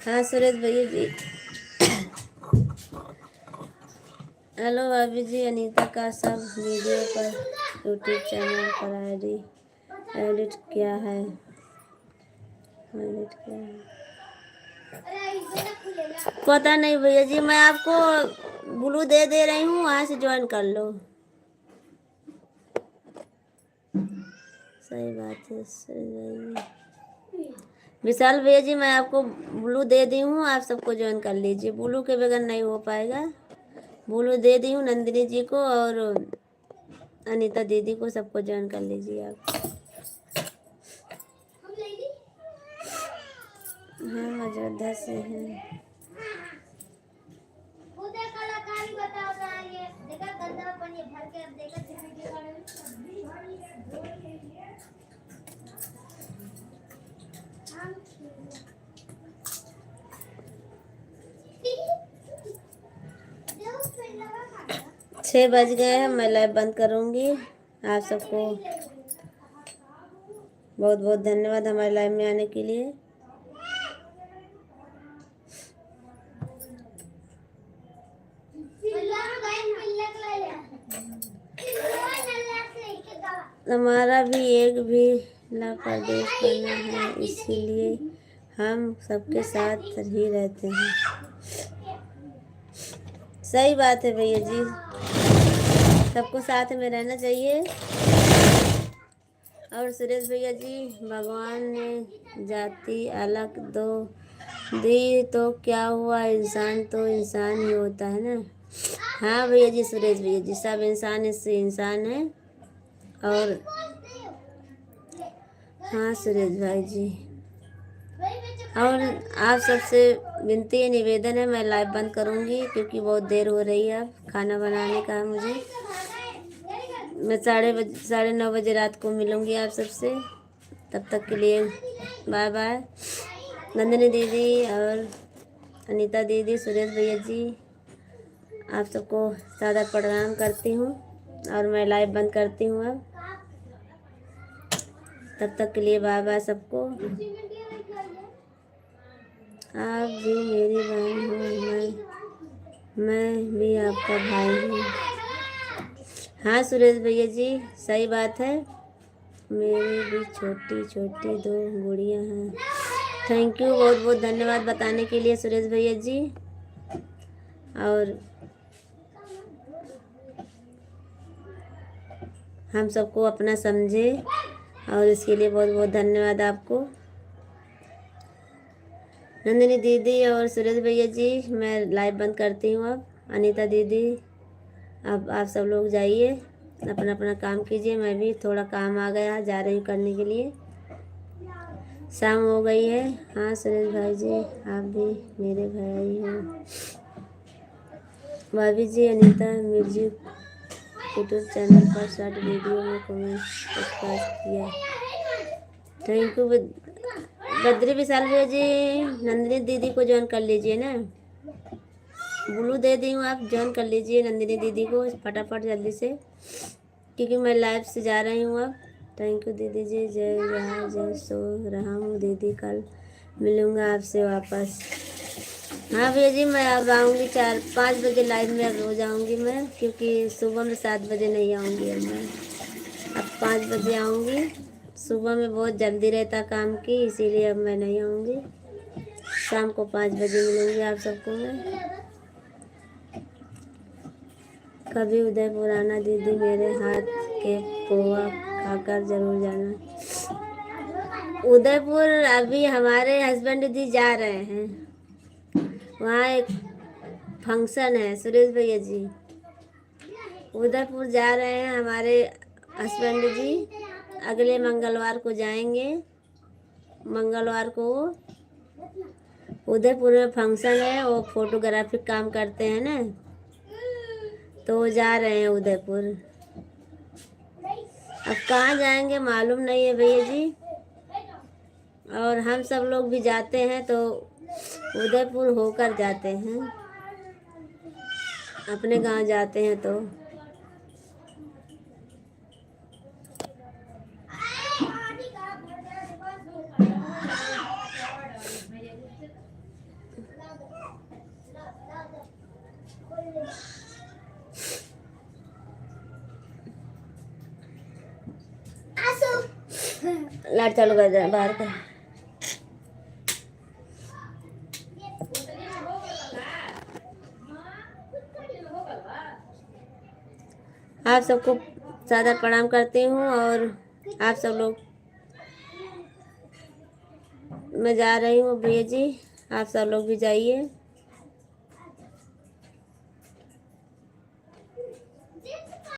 हाँ सुरेश भैया जी, हेलो भाभी जी। अनीता का सब वीडियो पर यूट्यूब चैनल पर आईडी एडिट क्या है? पता नहीं भैया जी, मैं आपको ब्लू दे रही हूँ, वहाँ से ज्वाइन कर लो। सही बात है, सही। विशाल भैया जी, मैं आपको ब्लू दे दी हूँ, आप सबको ज्वाइन कर लीजिए। ब्लू के बगैर नहीं हो पाएगा। ब्लू दे दी हूँ नंदिनी जी को और अनीता दीदी को, सबको ज्वाइन कर लीजिए आप। हाँ अयोध्या से हैं। छः बज गए हैं, मैं लाइव बंद करूँगी। आप सबको बहुत बहुत धन्यवाद हमारे लाइव में आने के लिए। हमारा भी एक भी ला प्रदेश बना है, इसीलिए हम सबके साथ ही रहते हैं। सही बात है भैया जी, सबको साथ में रहना चाहिए। और सुरेश भैया जी, भगवान ने जाति अलग दो दी तो क्या हुआ, इंसान तो इंसान ही होता है ना। हाँ भैया जी, सुरेश भैया जी, सब इंसान इससे इंसान है। और हाँ सुरेश भाई जी, और आप सबसे विनती है, निवेदन है, मैं लाइव बंद करूँगी क्योंकि बहुत देर हो रही है। अब खाना बनाने का है मुझे। मैं 9:30 बजे रात को मिलूँगी आप सबसे। तब तक के लिए बाय बाय। नंदिनी दीदी और अनीता दीदी, सुरेश भैया जी, आप सबको सादर प्रणाम करती हूँ और मैं लाइव बंद करती हूँ अब। तब तक के लिए बाय बाय सबको। आप भी मेरी बहन हो, मैं भी आपका भाई हूँ। हाँ सुरेश भैया जी, सही बात है, मेरी भी छोटी छोटी 2 गुड़ियाँ हैं। थैंक यू, बहुत बहुत धन्यवाद बताने के लिए सुरेश भैया जी। और हम सबको अपना समझे, और इसके लिए बहुत बहुत धन्यवाद आपको। नंदिनी दीदी और सुरेश भैया जी, मैं लाइव बंद करती हूँ अब। अनीता दीदी, अब आप सब लोग जाइए, अपना अपना काम कीजिए। मैं भी थोड़ा काम आ गया, जा रही हूँ करने के लिए, शाम हो गई है। हाँ सुरेश भाई जी, आप भी मेरे भाई हो। भाभी जी, अनीता म्यूजिक यूट्यूब चैनल पर शॉर्ट वीडियो में कमेंट पॉडकास्ट किया। थैंक यू बद्री विशाल भैया जी। नंदिनी दीदी को ज्वाइन कर लीजिए ना, ब्लू दे दी हूँ, आप ज्वाइन कर लीजिए नंदिनी दीदी को फटाफट जल्दी से, क्योंकि मैं लाइव से जा रही हूँ अब। थैंक यू दीदी जी, जय जहाँ जय सो रहा हूँ दीदी, कल मिलूँगा आपसे वापस। हाँ भैया जी, मैं अब आऊँगी 4-5 बजे लाइव में अब रोज आऊँगी मैं, क्योंकि सुबह में 7 बजे नहीं आऊँगी अब मैं, अब 5 बजे आऊँगी। सुबह में बहुत जल्दी रहता काम की, इसीलिए अब मैं नहीं आऊँगी। शाम को 5 बजे मिलूँगी आप सबको मैं। कभी उदयपुर आना दीदी, मेरे हाथ के पोहा खाकर जरूर जाना। उदयपुर अभी हमारे हस्बैंड जी जा रहे हैं, वहाँ एक फंक्शन है सुरेश भैया जी, उदयपुर जा रहे हैं हमारे हस्बैंड जी। अगले मंगलवार को जाएंगे, मंगलवार को उदयपुर में फंक्शन है, वो फोटोग्राफी काम करते हैं ना, तो वो जा रहे हैं उदयपुर। अब कहाँ जाएंगे मालूम नहीं है भैया जी, और हम सब लोग भी जाते हैं तो उदयपुर होकर जाते हैं, अपने गांव जाते हैं तो। लाइट चालू कर दे बाहर का। आप सबको सादर प्रणाम करती हूँ, और आप सब लोग, मैं जा रही हूँ भैया जी, आप सब लोग भी जाइए।